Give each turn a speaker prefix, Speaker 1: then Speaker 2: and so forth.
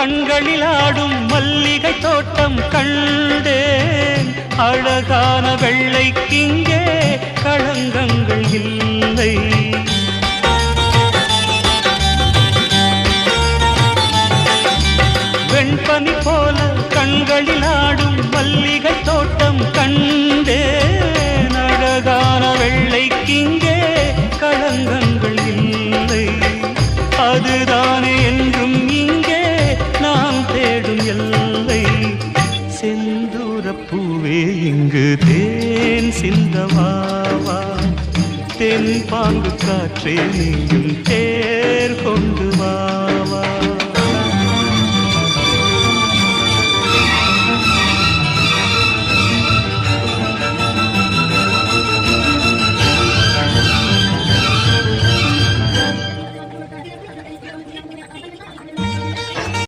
Speaker 1: கண்களில் ஆடும் மல்லிகை தோட்டம் கண்டேன். அழகான வெள்ளைக்கிங்கே களங்கங்கள் இல்லை. வெண்பனி போல கண்களில் ஆடும் மல்லிகை தோட்டம் கண்டேன். அழகான வெள்ளைக்கிங்கே களங்கங்கள் இல்லை. அதுதானே என்றும் இங்கே நாம் தேடும் எல்லை. செந்தூரப்பூவே இங்கு தேன் சிந்தவாவா, தென் பாங்கு காற்றே நீயும் தேர் கொண்டு